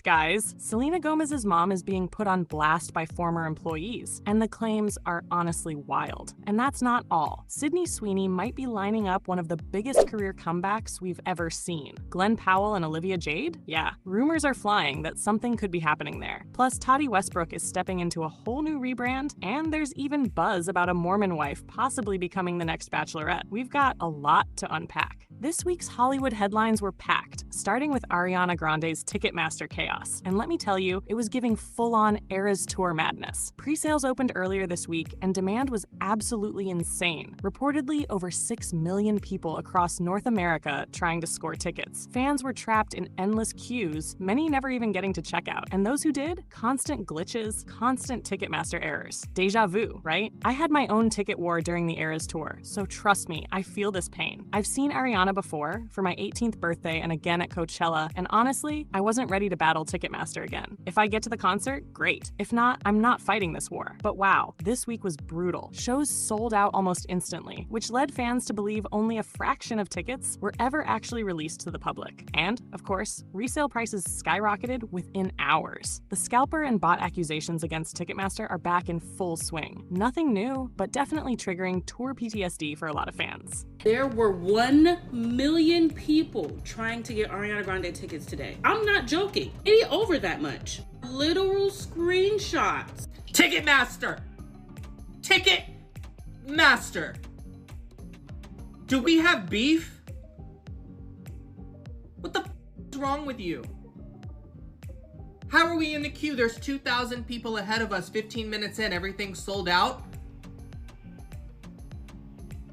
fact, guys. Selena Gomez's mom is being put on blast by former employees, and the claims are honestly wild. And that's not all. Sydney Sweeney might be lining up one of the biggest career comebacks we've ever seen. Glenn Powell and Olivia Jade? Yeah, rumors are flying that something could be happening there. Plus, Tati Westbrook is stepping into a whole new rebrand, and there's even buzz about a Mormon wife possibly becoming the next Bachelorette. We've got a lot to unpack. This week's Hollywood headlines were packed, starting with Ariana Grande's Ticketmaster chaos. And let me tell you, it was giving full-on Eras Tour madness. Pre-sales opened earlier this week, and demand was absolutely insane. Reportedly, over 6 million people across North America trying to score tickets. Fans were trapped in endless queues, many never even getting to checkout. And those who did? Constant glitches, constant Ticketmaster errors. Deja vu, right? I had my own ticket war during the Eras Tour, so trust me, I feel this pain. I've seen Ariana before, for my 18th birthday and again at Coachella, and honestly, I wasn't ready to battle Ticketmaster again. If I get to the concert, great. If not, I'm not fighting this war. But wow, this week was brutal. Shows sold out almost instantly, which led fans to believe only a fraction of tickets were ever actually released to the public. And, of course, resale prices skyrocketed within hours. The scalper and bot accusations against Ticketmaster are back in full swing. Nothing new, but definitely triggering tour PTSD for a lot of fans. There were 1 million people trying to get Ariana Grande tickets today. I'm not joking. Any over that much. Literal screenshots. Ticketmaster! Ticketmaster! Do we have beef? What the is wrong with you? How are we in the queue? There's 2,000 people ahead of us, 15 minutes in, everything's sold out.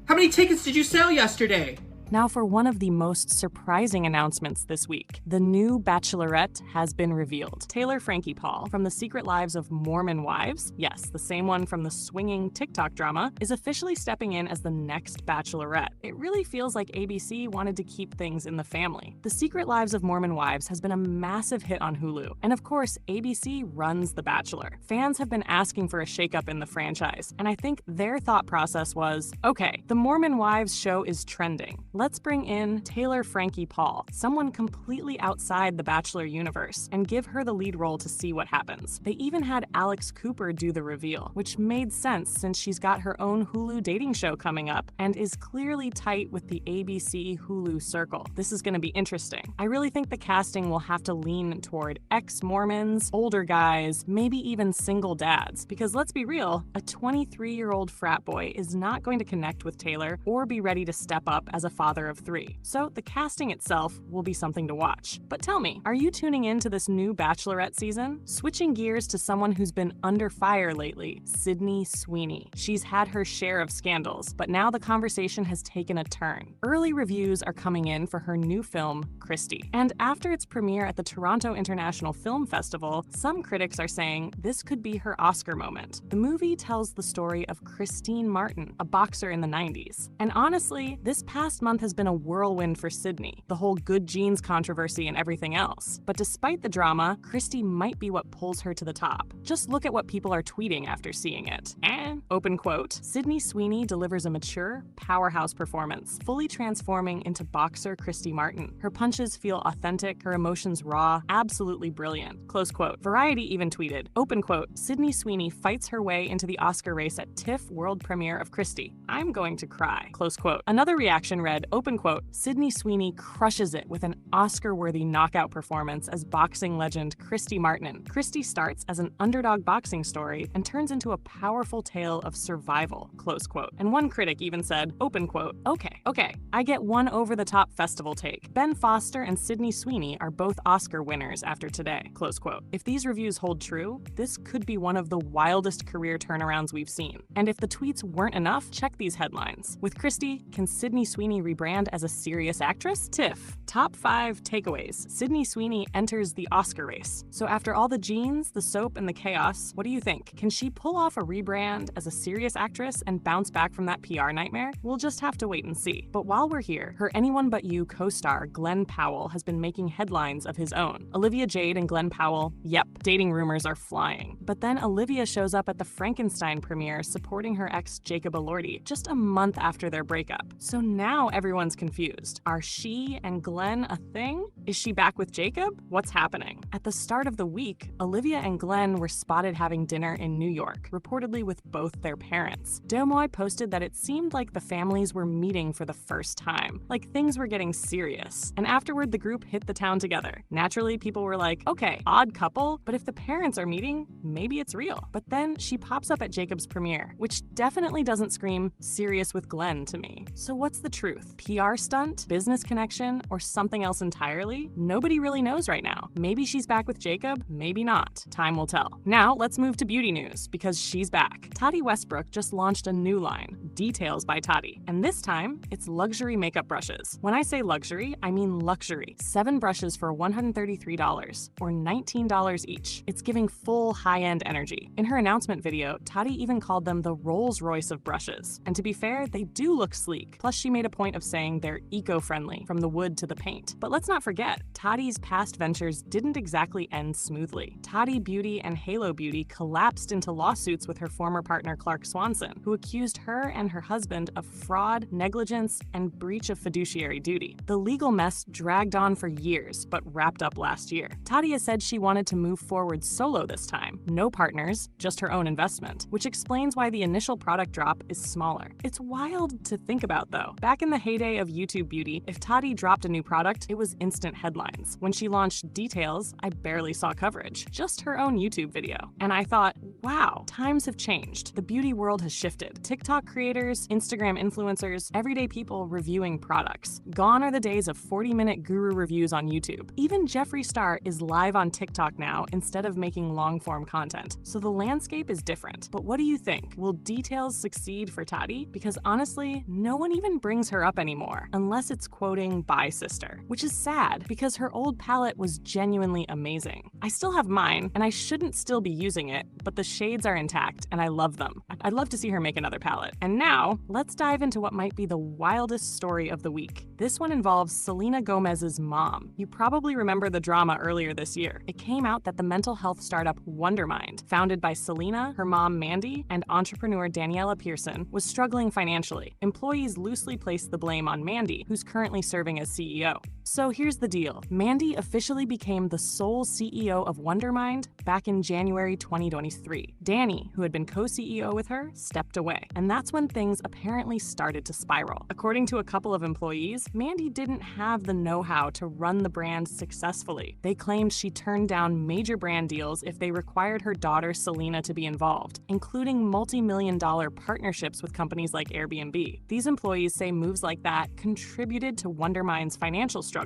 How many tickets did you sell yesterday? Now for one of the most surprising announcements this week. The new Bachelorette has been revealed. Taylor Frankie Paul, from The Secret Lives of Mormon Wives, yes, the same one from the swinging TikTok drama, is officially stepping in as the next Bachelorette. It really feels like ABC wanted to keep things in the family. The Secret Lives of Mormon Wives has been a massive hit on Hulu, and of course, ABC runs The Bachelor. Fans have been asking for a shakeup in the franchise, and I think their thought process was, okay, the Mormon Wives show is trending. Let's bring in Taylor Frankie Paul, someone completely outside the Bachelor universe, and give her the lead role to see what happens. They even had Alex Cooper do the reveal, which made sense since she's got her own Hulu dating show coming up and is clearly tight with the ABC Hulu circle. This is going to be interesting. I really think the casting will have to lean toward ex-Mormons, older guys, maybe even single dads, because let's be real, a 23-year-old frat boy is not going to connect with Taylor or be ready to step up as a father of 3. So the casting itself will be something to watch. But tell me, are you tuning in to this new Bachelorette season? Switching gears to someone who's been under fire lately, Sydney Sweeney. She's had her share of scandals, but now the conversation has taken a turn. Early reviews are coming in for her new film, Christy. And after its premiere at the Toronto International Film Festival, some critics are saying this could be her Oscar moment. The movie tells the story of Christine Martin, a boxer in the 90s. And honestly, this past month has been a whirlwind for Sydney, the whole good genes controversy and everything else. But despite the drama, Christy might be what pulls her to the top. Just look at what people are tweeting after seeing it. And, open quote, Sydney Sweeney delivers a mature, powerhouse performance, fully transforming into boxer Christy Martin. Her punches feel authentic, her emotions raw, absolutely brilliant. Close quote. Variety even tweeted, open quote, Sydney Sweeney fights her way into the Oscar race at TIFF world premiere of Christy. I'm going to cry. Close quote. Another reaction read, open quote, Sydney Sweeney crushes it with an Oscar-worthy knockout performance as boxing legend Christy Martin. Christy starts as an underdog boxing story and turns into a powerful tale of survival, close quote. And one critic even said, open quote, okay, I get one over-the-top festival take. Ben Foster and Sydney Sweeney are both Oscar winners after today, close quote. If these reviews hold true, this could be one of the wildest career turnarounds we've seen. And if the tweets weren't enough, check these headlines. With Christy, can Sydney Sweeney rebrand as a serious actress? TIFF. Top 5 takeaways. Sydney Sweeney enters the Oscar race. So after all the genes, the soap, and the chaos, what do you think? Can she pull off a rebrand as a serious actress and bounce back from that PR nightmare? We'll just have to wait and see. But while we're here, her Anyone But You co-star Glenn Powell has been making headlines of his own. Olivia Jade and Glenn Powell, yep, dating rumors are flying. But then Olivia shows up at the Frankenstein premiere supporting her ex Jacob Elordi just a month after their breakup. So now everyone's confused. Are she and Glenn a thing? Is she back with Jacob? What's happening? At the start of the week, Olivia and Glenn were spotted having dinner in New York, reportedly with both their parents. Deux Moi posted that it seemed like the families were meeting for the first time, like things were getting serious. And afterward, the group hit the town together. Naturally, people were like, okay, odd couple, but if the parents are meeting, maybe it's real. But then she pops up at Jacob's premiere, which definitely doesn't scream serious with Glenn to me. So what's the truth? PR stunt, business connection, or something else entirely? Nobody really knows right now. Maybe she's back with Jacob, maybe not. Time will tell. Now let's move to beauty news, because she's back. Tati Westbrook just launched a new line, Details by Tati, and this time it's luxury makeup brushes. When I say luxury, I mean luxury. 7 brushes for $133, or $19 each. It's giving full high-end energy. In her announcement video, Tati even called them the Rolls-Royce of brushes. And to be fair, they do look sleek. Plus, she made a point of saying they're eco-friendly, from the wood to the paint. But let's not forget, Tati's past ventures didn't exactly end smoothly. Tati Beauty and Halo Beauty collapsed into lawsuits with her former partner Clark Swanson, who accused her and her husband of fraud, negligence, and breach of fiduciary duty. The legal mess dragged on for years, but wrapped up last year. Tati has said she wanted to move forward solo this time. No partners, just her own investment, which explains why the initial product drop is smaller. It's wild to think about though. Back in the heyday of YouTube beauty, if Tati dropped a new product, it was instant headlines. When she launched Details, I barely saw coverage, just her own YouTube video. And I thought, wow, times have changed. The beauty world has shifted. TikTok creators, Instagram influencers, everyday people reviewing products. Gone are the days of 40-minute guru reviews on YouTube. Even Jeffree Star is live on TikTok now instead of making long-form content. So the landscape is different. But what do you think? Will Details succeed for Tati? Because honestly, no one even brings her up anymore, unless it's quoting Bye Sister, which is sad because her old palette was genuinely amazing. I still have mine, and I shouldn't still be using it, but the shades are intact, and I love them. I'd love to see her make another palette. And now, let's dive into what might be the wildest story of the week. This one involves Selena Gomez's mom. You probably remember the drama earlier this year. It came out that the mental health startup Wondermind, founded by Selena, her mom Mandy, and entrepreneur Daniela Pearson, was struggling financially. Employees loosely placed the blame on Mandy, who's currently serving as CEO. So here's the deal. Mandy officially became the sole CEO of Wondermind back in January 2023. Danny, who had been co-CEO with her, stepped away. And that's when things apparently started to spiral. According to a couple of employees, Mandy didn't have the know-how to run the brand successfully. They claimed she turned down major brand deals if they required her daughter Selena to be involved, including multi-million-dollar partnerships with companies like Airbnb. These employees say moves like that contributed to Wondermind's financial struggles.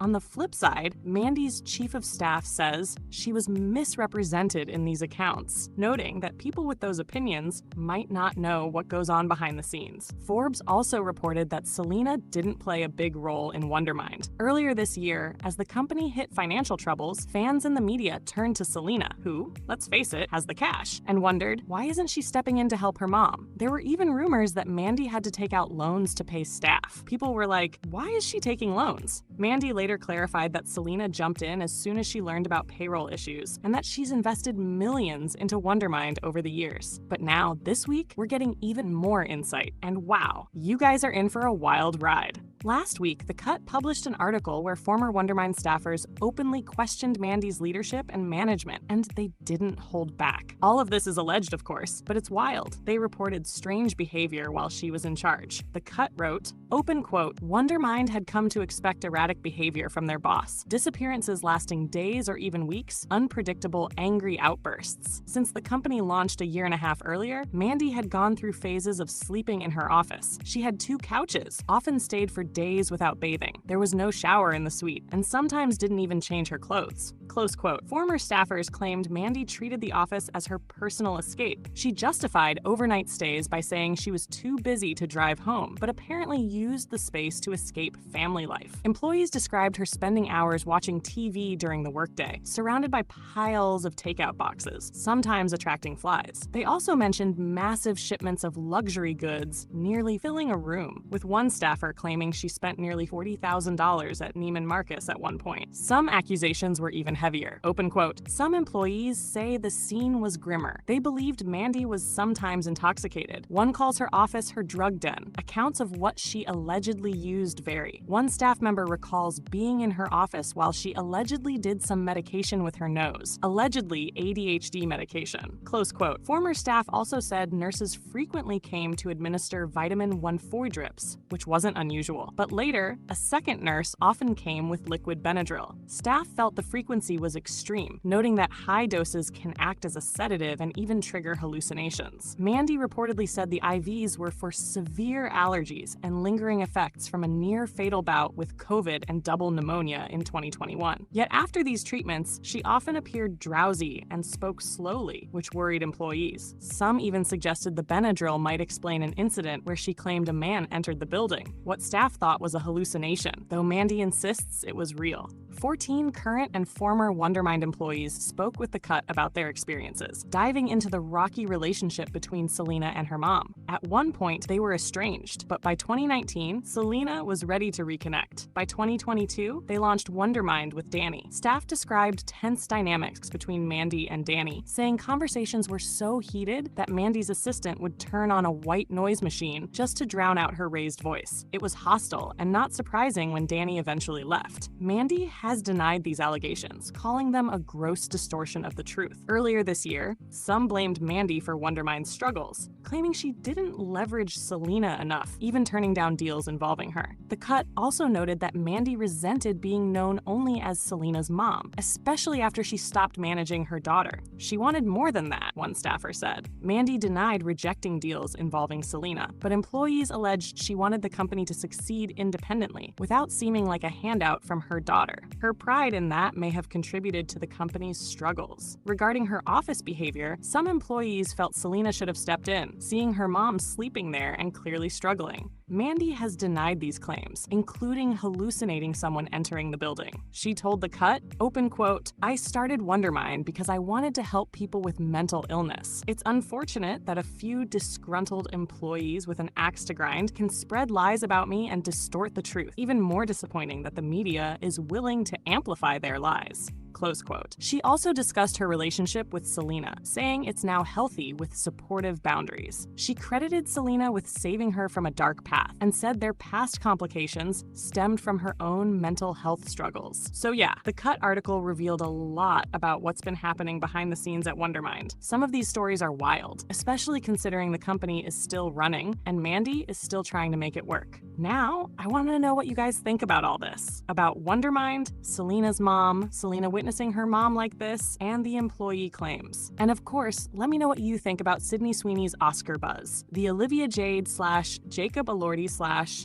On the flip side, Mandy's chief of staff says she was misrepresented in these accounts, noting that people with those opinions might not know what goes on behind the scenes. Forbes also reported that Selena didn't play a big role in Wondermind. Earlier this year, as the company hit financial troubles, fans in the media turned to Selena, who, let's face it, has the cash, and wondered, why isn't she stepping in to help her mom? There were even rumors that Mandy had to take out loans to pay staff. People were like, why is she taking loans? Mandy later clarified that Selena jumped in as soon as she learned about payroll issues, and that she's invested millions into Wondermind over the years. But now, this week, we're getting even more insight, and wow, you guys are in for a wild ride. Last week, The Cut published an article where former Wondermind staffers openly questioned Mandy's leadership and management, and they didn't hold back. All of this is alleged, of course, but it's wild. They reported strange behavior while she was in charge. The Cut wrote, open quote, Wondermind had come to expect erratic behavior from their boss. Disappearances lasting days or even weeks, unpredictable, angry outbursts. Since the company launched a year and a half earlier, Mandy had gone through phases of sleeping in her office. She had 2 couches, often stayed for days without bathing. There was no shower in the suite, and sometimes didn't even change her clothes. Close quote. Former staffers claimed Mandy treated the office as her personal escape. She justified overnight stays by saying she was too busy to drive home, but apparently used the space to escape family life. Employees described her spending hours watching TV during the workday, surrounded by piles of takeout boxes, sometimes attracting flies. They also mentioned massive shipments of luxury goods nearly filling a room, with one staffer claiming she spent nearly $40,000 at Neiman Marcus at one point. Some accusations were even heavier. Open quote, some employees say the scene was grimmer. They believed Mandy was sometimes intoxicated. One calls her office her drug den. Accounts of what she allegedly used vary. One staff member recalls being in her office while she allegedly did some medication with her nose. Allegedly ADHD medication. Close quote. Former staff also said nurses frequently came to administer vitamin 1,4 drips, which wasn't unusual. But later, a second nurse often came with liquid Benadryl. Staff felt the frequency was extreme, noting that high doses can act as a sedative and even trigger hallucinations. Mandy reportedly said the IVs were for severe allergies and lingering effects from a near-fatal bout with COVID and double pneumonia in 2021. Yet after these treatments, she often appeared drowsy and spoke slowly, which worried employees. Some even suggested the Benadryl might explain an incident where she claimed a man entered the building, what staff thought was a hallucination, though Mandy insists it was real. 14 current and former Wondermind employees spoke with The Cut about their experiences, diving into the rocky relationship between Selena and her mom. At one point, they were estranged, but by 2019, Selena was ready to reconnect. By 2022, they launched Wondermind with Danny. Staff described tense dynamics between Mandy and Danny, saying conversations were so heated that Mandy's assistant would turn on a white noise machine just to drown out her raised voice. It was hostile and not surprising when Danny eventually left. Mandy has denied these allegations, calling them a gross distortion of the truth. Earlier this year, some blamed Mandy for Wondermind's struggles, claiming she didn't leverage Selena enough, even turning down deals involving her. The Cut also noted that Mandy resented being known only as Selena's mom, especially after she stopped managing her daughter. She wanted more than that, one staffer said. Mandy denied rejecting deals involving Selena, but employees alleged she wanted the company to succeed independently, without seeming like a handout from her daughter. Her pride in that may have contributed to the company's struggles. Regarding her office behavior, some employees felt Selena should have stepped in, seeing her mom sleeping there and clearly struggling. Mandy has denied these claims, including hallucinating someone entering the building. She told The Cut, open quote, I started Wondermind because I wanted to help people with mental illness. It's unfortunate that a few disgruntled employees with an axe to grind can spread lies about me and distort the truth. Even more disappointing that the media is willing to amplify their lies. Close quote. She also discussed her relationship with Selena, saying it's now healthy with supportive boundaries. She credited Selena with saving her from a dark path and said their past complications stemmed from her own mental health struggles. So yeah, the Cut article revealed a lot about what's been happening behind the scenes at Wondermind. Some of these stories are wild, especially considering the company is still running and Mandy is still trying to make it work. Now, I want to know what you guys think about all this. About Wondermind, Selena's mom, Selena witnessing her mom like this, and the employee claims. And of course, let me know what you think about Sydney Sweeney's Oscar buzz, the Olivia Jade / Jacob Elordi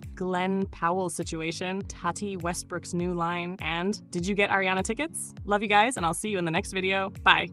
/ Glenn Powell situation, Tati Westbrook's new line, and did you get Ariana tickets? Love you guys, and I'll see you in the next video. Bye.